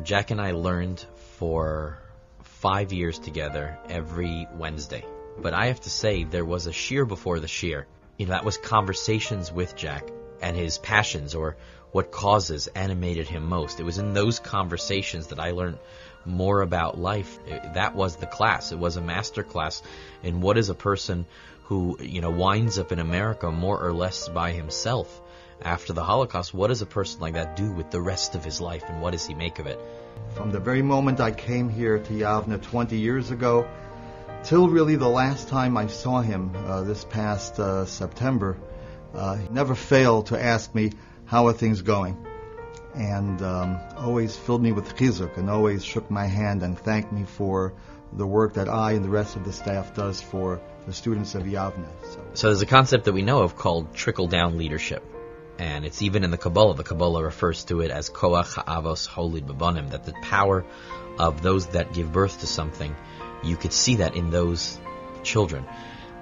Jack and I learned for 5 years together every Wednesday. But I have to say, there was a shear before the shear. That was conversations with Jack and his passions, or what causes animated him most. It was in those conversations that I learned more about life. That was the class. It was a master class in what is a person who, winds up in America more or less by himself after the Holocaust. What does a person like that do with the rest of his life, and what does he make of it? From the very moment I came here to Yavneh 20 years ago, till really the last time I saw him this past September, he never failed to ask me, how are things going? And always filled me with chizuk, and always shook my hand and thanked me for the work that I and the rest of the staff does for the students of Yavneh. So there's a concept that we know of called trickle-down leadership. And it's even in the Kabbalah. The Kabbalah refers to it as koach ha'avos holid b'banim, that the power of those that give birth to something, you could see that in those children.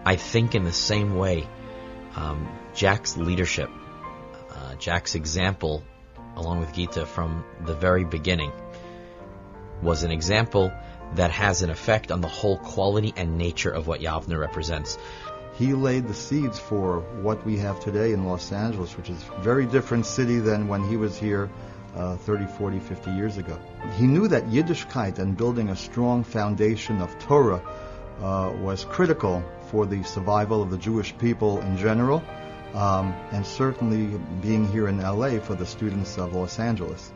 I think in the same way, Jack's leadership, Jack's example, along with Gita from the very beginning, was an example that has an effect on the whole quality and nature of what Yavneh represents. He laid the seeds for what we have today in Los Angeles, which is a very different city than when he was here 30, 40, 50 years ago. He knew that Yiddishkeit and building a strong foundation of Torah was critical for the survival of the Jewish people in general, and certainly being here in LA for the students of Los Angeles.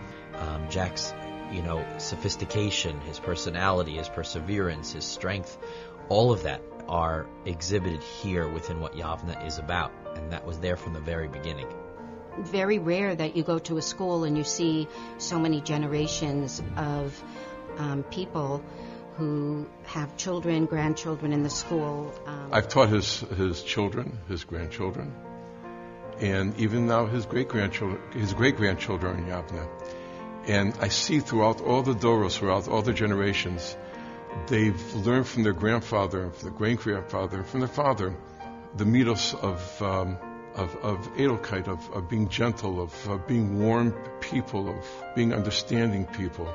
Jack's, sophistication, his personality, his perseverance, his strength, all of that are exhibited here within what Yavneh is about, and that was there from the very beginning. Very rare that you go to a school and you see so many generations of people who have children, grandchildren in the school. I've taught his children, his grandchildren, and even now his great-grandchildren in Yavneh. And I see throughout all the doros, throughout all the generations, they've learned from their grandfather, from their great-grandfather, from their father, the mitos of edelkeit, of being gentle, of being warm people, of being understanding people.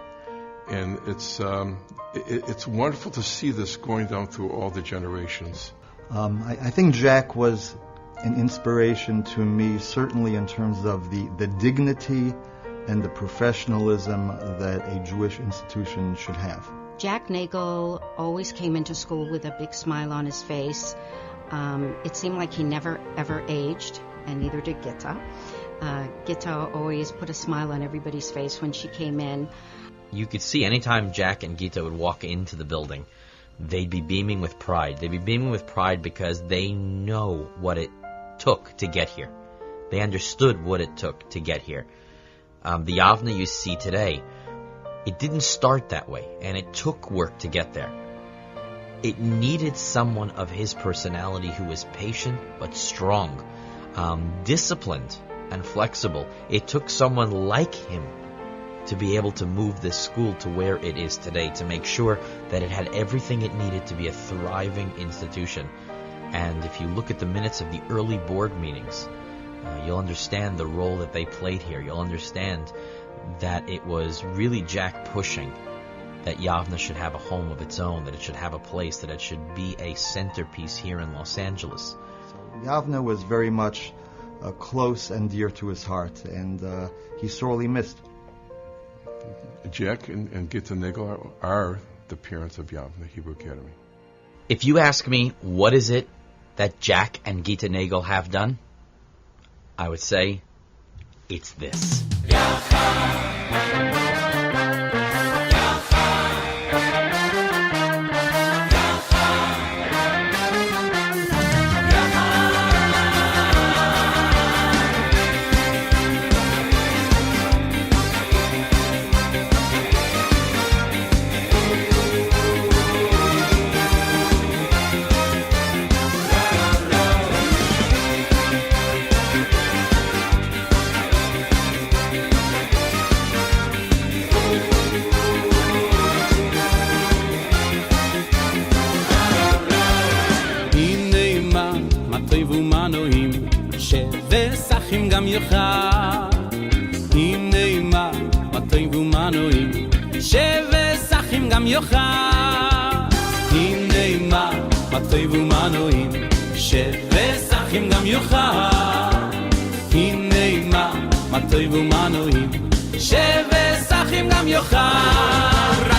And it's wonderful to see this going down through all the generations. I think Jack was an inspiration to me, certainly in terms of the dignity and the professionalism that a Jewish institution should have. Jack Nagel always came into school with a big smile on his face. It seemed like he never, ever aged, and neither did Gita. Gita always put a smile on everybody's face when she came in. You could see anytime Jack and Gita would walk into the building, they'd be beaming with pride. They'd be beaming with pride because they know what it took to get here. They understood what it took to get here. The Yavneh you see today, it didn't start that way, and it took work to get there. It needed someone of his personality who was patient but strong, disciplined and flexible. It took someone like him to be able to move this school to where it is today, to make sure that it had everything it needed to be a thriving institution. And if you look at the minutes of the early board meetings, you'll understand the role that they played here. You'll understand that it was really Jack pushing that Yavneh should have a home of its own, that it should have a place, that it should be a centerpiece here in Los Angeles. So Yavneh was very much close and dear to his heart, and he's sorely missed. Jack and Gita Nagel are the parents of Yavneh Hebrew Academy. If you ask me, what is it that Jack and Gita Nagel have done? I would say, it's this. גם יחד הנה מה מתי ומנועים גם יוכל הנה מה טוב ומה נעים שבסחים גם יוכל הנה מה טוב ומה נעים שבסחים גם יוכל